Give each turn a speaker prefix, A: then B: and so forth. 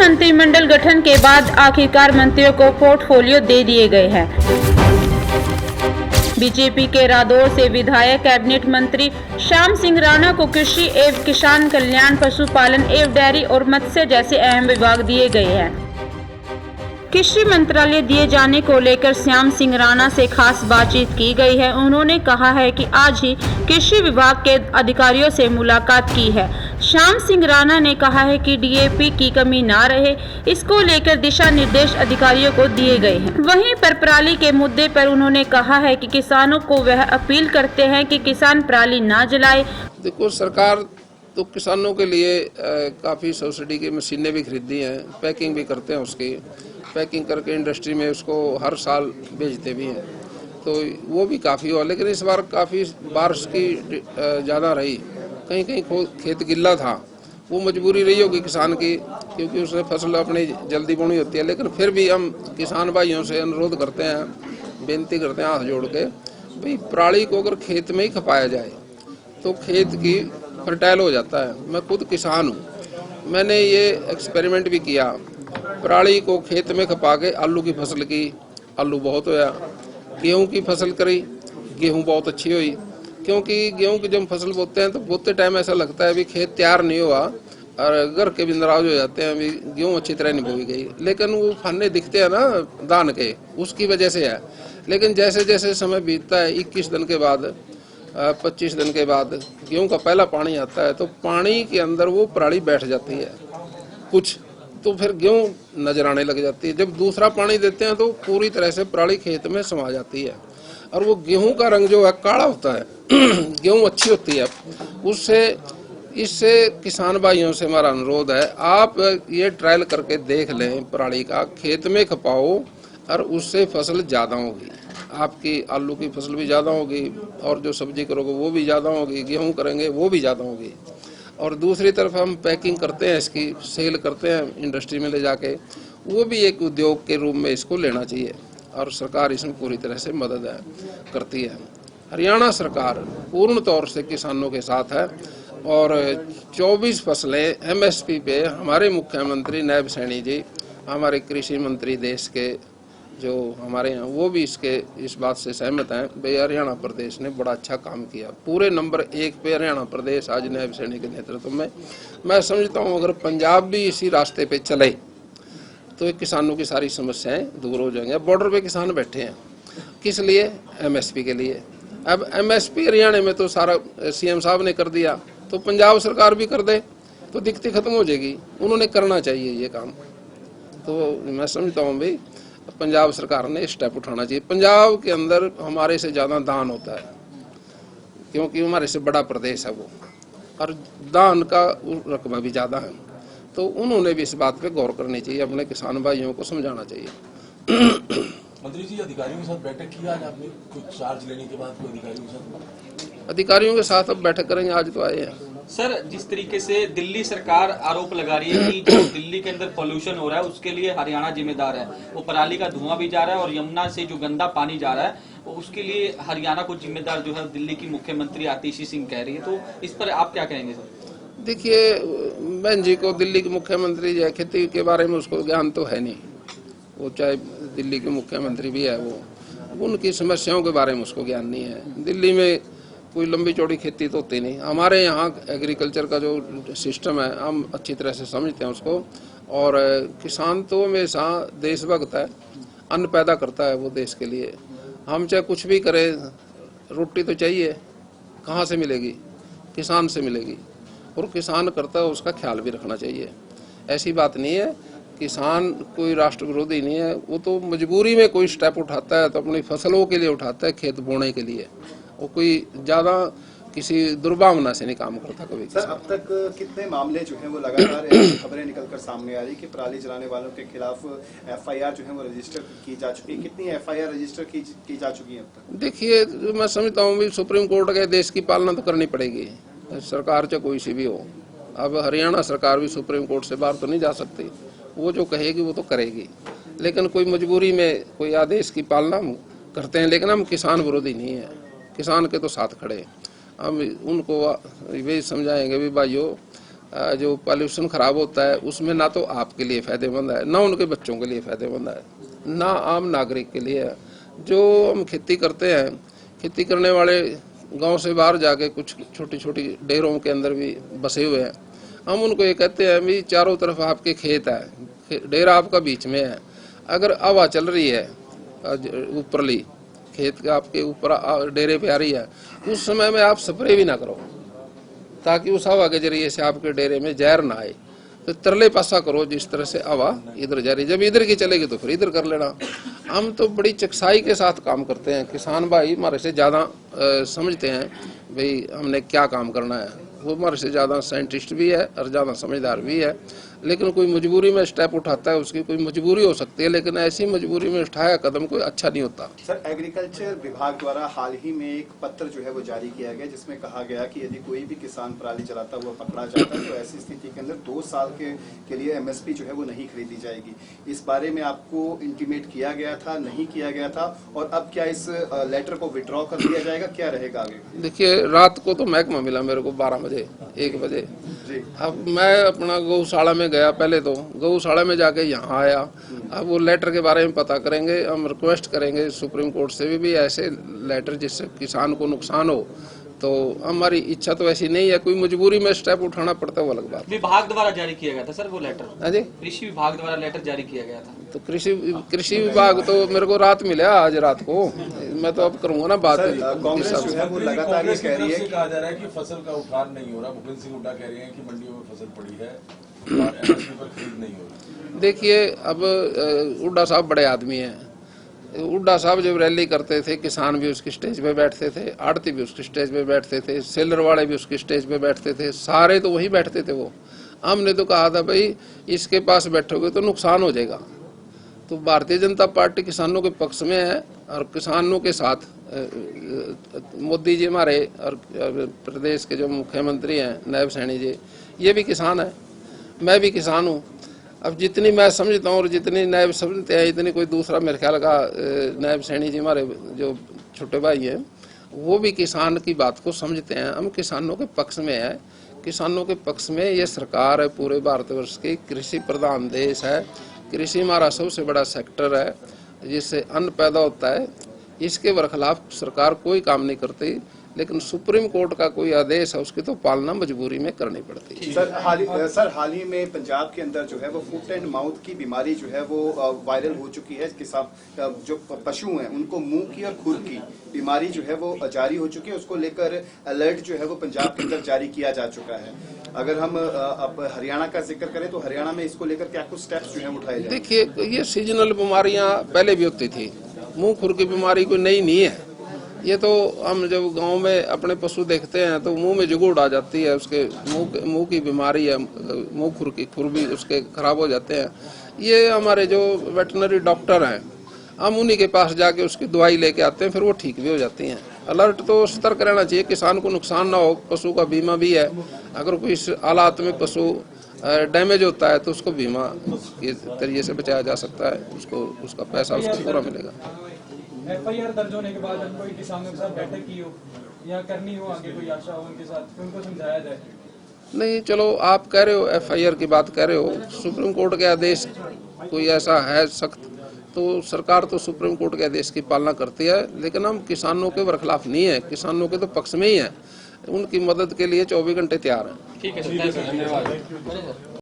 A: मंत्रिमंडल गठन के बाद आखिरकार मंत्रियों को पोर्टफोलियो दे दिए गए हैं। बीजेपी के रादौर से विधायक कैबिनेट मंत्री श्याम सिंह राणा को कृषि एवं किसान कल्याण, पशुपालन एवं डेयरी और मत्स्य जैसे अहम विभाग दिए गए हैं। कृषि मंत्रालय दिए जाने को लेकर श्याम सिंह राणा से खास बातचीत की गई है। उन्होंने कहा है कि आज ही कृषि विभाग के अधिकारियों से मुलाकात की है। श्याम सिंह राणा ने कहा है कि डीएपी की कमी ना रहे, इसको लेकर दिशा निर्देश अधिकारियों को दिए गए हैं। वहीं पर पराली के मुद्दे पर उन्होंने कहा है कि किसानों को वह अपील करते हैं कि किसान पराली ना जलाए।
B: देखो, सरकार तो किसानों के लिए काफ़ी सब्सिडी की मशीनें भी खरीदी हैं, पैकिंग भी करते हैं, उसकी पैकिंग करके इंडस्ट्री में उसको हर साल बेचते भी हैं, तो वो भी काफ़ी हुआ। लेकिन इस बार काफ़ी बारिश की ज़्यादा रही, कहीं कहीं खेत गिल्ला था, वो मजबूरी रही होगी किसान की, क्योंकि उसने फसल अपनी जल्दी बोनी होती है। लेकिन फिर भी हम किसान भाइयों से अनुरोध करते हैं, बेनती करते हैं हाथ जोड़ के, भाई पराली को अगर खेत में ही खपाया जाए तो खेत की फर्टाइल हो जाता है। मैं खुद किसान हूँ, मैंने ये एक्सपेरिमेंट भी किया। पराली को खेत में खपा के आलू की फसल की, आलू बहुत होया। गेहूं की फसल करी, गेहूं बहुत अच्छी हुई, क्योंकि गेहूं की जब फसल बोते हैं तो बोते टाइम ऐसा लगता है भी खेत तैयार नहीं हुआ और घर के भी नाराज हो जाते हैं, भी गेहूं अच्छी तरह नहीं बोई गई। लेकिन वो फाने दिखते हैं ना दान के, उसकी वजह से है। लेकिन जैसे जैसे समय बीतता है, 21 दिन के बाद 25 दिन के बाद गेहूं का पहला पानी आता है, तो पानी के अंदर वो पराली बैठ जाती है कुछ, तो फिर गेहूं नजर आने लग जाती है। जब दूसरा पानी देते हैं तो पूरी तरह से पराली खेत में समा जाती है और वो गेहूं का रंग जो है काला होता है। गेहूं अच्छी होती है उससे। इससे किसान भाइयों से हमारा अनुरोध है, आप ये ट्रायल करके देख लें, पराली का खेत में खपाओ और उससे फसल ज़्यादा होगी। आपकी आलू की फसल भी ज़्यादा होगी और जो सब्जी करोगे वो भी ज़्यादा होगी, गेहूं करेंगे वो भी ज़्यादा होगी। और दूसरी तरफ हम पैकिंग करते हैं, इसकी सेल करते हैं इंडस्ट्री में ले जाके, वो भी एक उद्योग के रूप में इसको लेना चाहिए और सरकार इसमें पूरी तरह से मदद करती है। हरियाणा सरकार पूर्ण तौर से किसानों के साथ है और 24 फसलें एमएसपी पे हमारे मुख्यमंत्री नायब सैनी जी, हमारे कृषि मंत्री देश के जो हमारे यहाँ, वो भी इस बात से सहमत हैं भाई हरियाणा प्रदेश ने बड़ा अच्छा काम किया। पूरे नंबर 1 पे हरियाणा प्रदेश आज नायब सैनी के नेतृत्व में। मैं समझता हूँ अगर पंजाब भी इसी रास्ते पे चले तो किसानों की सारी समस्याएं दूर हो जाएंगे। बॉर्डर पे किसान बैठे हैं, किस लिए? एमएसपी के लिए। अब एमएसपी हरियाणा में तो सारा सीएम साहब ने कर दिया, तो पंजाब सरकार भी कर दे तो दिक्कत खत्म हो जाएगी। उन्होंने करना चाहिए ये काम, तो मैं समझता हूँ भाई पंजाब सरकार ने स्टेप उठाना चाहिए। पंजाब के अंदर हमारे से ज़्यादा दान होता है, क्योंकि हमारे से बड़ा प्रदेश है वो, और दान का रकबा भी ज़्यादा है, तो उन्होंने भी इस बात पे गौर करनी चाहिए, अपने किसान भाइयों को समझाना चाहिए।
C: मंत्री जी, अधिकारियों के साथ बैठक की आज आपने, कुछ चार्ज लेने के बाद
B: अधिकारियों के साथ अब बैठक करेंगे, आज तो आए हैं।
D: सर, जिस तरीके से दिल्ली सरकार आरोप लगा रही है कि जो दिल्ली के अंदर पोल्यूशन हो रहा है उसके लिए हरियाणा जिम्मेदार है, वो पराली का धुआं भी जा रहा है और यमुना से जो गंदा पानी जा रहा है उसके लिए हरियाणा को जिम्मेदार जो है दिल्ली की मुख्यमंत्री आतिशी सिंह कह रही है, तो इस पर आप क्या कहेंगे सर?
B: देखिए, बहन जी को दिल्ली के मुख्यमंत्री जो खेती के बारे में उसको ज्ञान तो है नहीं, वो चाहे दिल्ली के मुख्यमंत्री भी है, वो उनकी समस्याओं के बारे में उसको ज्ञान नहीं है। दिल्ली में कोई लंबी चौड़ी खेती तो होती नहीं। हमारे यहाँ एग्रीकल्चर का जो सिस्टम है हम अच्छी तरह से समझते हैं उसको, और किसान तो हमेशा देशभक्त है, अन्न पैदा करता है वो देश के लिए। हम चाहे कुछ भी करें, रोटी तो चाहिए, कहाँ से मिलेगी? किसान से मिलेगी, और किसान करता है उसका ख्याल भी रखना चाहिए। ऐसी बात नहीं है किसान कोई राष्ट्र विरोधी नहीं है, वो तो मजबूरी में कोई स्टेप उठाता है तो अपनी फसलों के लिए उठाता है, खेत बोने के लिए। वो कोई ज़्यादा किसी दुर्भावना से नहीं काम करता कभी।
E: सर, अब तक कितने मामले जो हैं वो लगातार ऐसी खबरें निकलकर सामने आ रही कि पराली जलाने वालों के खिलाफ एफआईआर जो है वो रजिस्टर की जा चुकी है? कितनी एफआईआर रजिस्टर की जा चुकी है अब तक?
B: देखिए, मैं समझता हूँ सुप्रीम कोर्ट के देश की पालना तो करनी पड़ेगी, सरकार चाहे कोई सी भी हो। अब हरियाणा सरकार भी सुप्रीम कोर्ट से बाहर तो नहीं जा सकती, वो जो कहेगी वो तो करेगी। लेकिन कोई मजबूरी में कोई आदेश की पालना करते हैं, लेकिन हम किसान विरोधी नहीं है, किसान के तो साथ खड़े। हम उनको ये समझाएंगे भी भाइयों, जो पॉल्यूशन खराब होता है उसमें ना तो आपके लिए फायदेमंद है, ना उनके बच्चों के लिए फायदेमंद है, ना आम नागरिक के लिए है। जो हम खेती करते हैं, खेती करने वाले गांव से बाहर जाके कुछ छोटी छोटी डेरों के अंदर भी बसे हुए हैं, हम उनको ये कहते हैं भी चारों तरफ आपके खेत है, डेरा आपका बीच में है, अगर हवा चल रही है ऊपरली खेत के आपके ऊपर डेरे पे आ रही है, उस समय में आप स्प्रे भी ना करो ताकि उस हवा के जरिए से आपके डेरे में जहर ना आए। तो तरले पासा करो जिस तरह से हवा इधर जा रही, जब इधर की चलेगी तो फिर इधर कर लेना। हम तो बड़ी चकसाई के साथ काम करते हैं, किसान भाई हमारे से ज़्यादा समझते हैं भाई हमने क्या काम करना है, वो हमारे से ज़्यादा साइंटिस्ट भी है और ज़्यादा समझदार भी है। लेकिन कोई मजबूरी में स्टेप उठाता है, उसकी कोई मजबूरी हो सकती है, लेकिन ऐसी मजबूरी में उठाया कदम कोई अच्छा नहीं होता।
E: सर, एग्रीकल्चर विभाग द्वारा हाल ही में एक पत्र जो है वो जारी किया गया जिसमें कहा गया कि यदि कोई भी किसान पराली जलाता हुआ पकड़ा जाता है तो ऐसी स्थिति के अंदर 2 साल के लिए एमएसपी जो है वो नहीं खरीदी जाएगी। इस बारे में आपको इंटीमेट किया गया था, नहीं किया गया था, और अब क्या इस लेटर को विड्रॉ कर दिया जाएगा, क्या रहेगा आगे?
B: देखिए, रात को तो महकमा मिला मेरे को 12 बजे 1 बजे। अब मैं अपना गौशाला में गया, पहले तो गौशाला में जाके यहाँ आया। अब वो लेटर के बारे में पता करेंगे, हम रिक्वेस्ट करेंगे सुप्रीम कोर्ट से भी ऐसे लेटर जिससे किसान को नुकसान हो, तो हमारी इच्छा तो ऐसी नहीं है, कोई मजबूरी में स्टेप उठाना पड़ता है वो अलग बात।
D: विभाग द्वारा जारी किया गया था सर वो लेटर?
B: हाँ जी,
D: कृषि विभाग द्वारा लेटर जारी किया गया था।
B: तो कृषि विभाग तो मेरे को रात मिला, आज रात को। मैं तो अब करूंगा ना बात।
E: कांग्रेस जो है वो लगातार ये कह रही है,
C: कहा जा रहा है कि फसल का उठान नहीं हो रहा। भूपेंद्र सिंह हुड्डा कह रहे हैं कि मंडियों में फसल पड़ी है और एमएसपी पर खरीद नहीं हो रही।
B: देखिए, अब हुड्डा साहब बड़े आदमी हैं। हुड्डा साहब जब रैली करते थे, किसान भी उसकी स्टेज पे बैठते थे, आड़ती भी उसकी स्टेज पे बैठते थे, सेलर वाले भी उसकी स्टेज पे बैठते थे, सारे तो वहीं बैठते थे। वो हमने तो कहा था भाई इसके पास बैठोगे तो नुकसान हो जाएगा। तो भारतीय जनता पार्टी किसानों के पक्ष में है और किसानों के साथ मोदी जी हमारे और प्रदेश के जो मुख्यमंत्री हैं नायब सैनी जी, ये भी किसान है, मैं भी किसान हूँ। अब जितनी मैं समझता हूँ और जितनी नायब समझते हैं, इतनी कोई दूसरा मेरे ख्याल का नायब सैनी जी हमारे जो छोटे भाई हैं वो भी किसान की बात को समझते हैं। हम किसानों के पक्ष में है, किसानों के पक्ष में ये सरकार है। पूरे भारतवर्ष की कृषि प्रधान देश है, कृषि हमारा सबसे बड़ा सेक्टर है जिससे अन्न पैदा होता है। इसके बरखिलाफ सरकार कोई काम नहीं करती, लेकिन सुप्रीम कोर्ट का कोई आदेश है उसकी तो पालना मजबूरी में करनी पड़ती है।
E: सर, हाल ही में पंजाब के अंदर जो है वो फुट एंड माउथ की बीमारी जो है वो वायरल हो चुकी है। किसान जो पशु हैं उनको मुंह की और खुर की बीमारी जो है वो जारी हो चुकी है। उसको लेकर अलर्ट जो है वो पंजाब के अंदर जारी किया जा चुका है। अगर हम अब हरियाणा का जिक्र करें तो हरियाणा में इसको लेकर क्या कुछ स्टेप्स जो है उठाए जाए?
B: देखिए, ये सीजनल बीमारियां पहले भी होती थी, मुंह खुर की बीमारी कोई नई नहीं है। ये तो हम जब गांव में अपने पशु देखते हैं तो मुंह में जुगुड़ आ जाती है, उसके मुंह की बीमारी है, मुंह खुर की खुर भी उसके खराब हो जाते हैं। ये हमारे जो वेटनरी डॉक्टर हैं, हम उन्हीं के पास जाके उसकी दवाई लेके आते हैं, फिर वो ठीक भी हो जाती हैं। अलर्ट तो सतर्क रहना चाहिए, किसान को नुकसान ना हो। पशु का बीमा भी है, अगर कोई इस हालात में पशु डैमेज होता है तो उसको बीमा के जरिए से बचाया जा सकता है, उसको उसका पैसा उसको पूरा मिलेगा।
F: एफआईआर दर्ज होने के बाद हम कोई किसानों के साथ बैठक की हो या करनी हो, आगे कोई आशा हो उनके साथ, उनको समझाया जाए?
B: नहीं, चलो आप कह रहे हो, एफआईआर की बात कह रहे हो, सुप्रीम कोर्ट के आदेश कोई ऐसा है सख्त, तो सरकार तो सुप्रीम कोर्ट के आदेश की पालना करती है। लेकिन हम किसानों के बरखिलाफ नहीं है, किसानों के तो पक्ष में ही है, उनकी मदद के लिए 24 घंटे तैयार हैं।
D: ठीक है सर, धन्यवाद।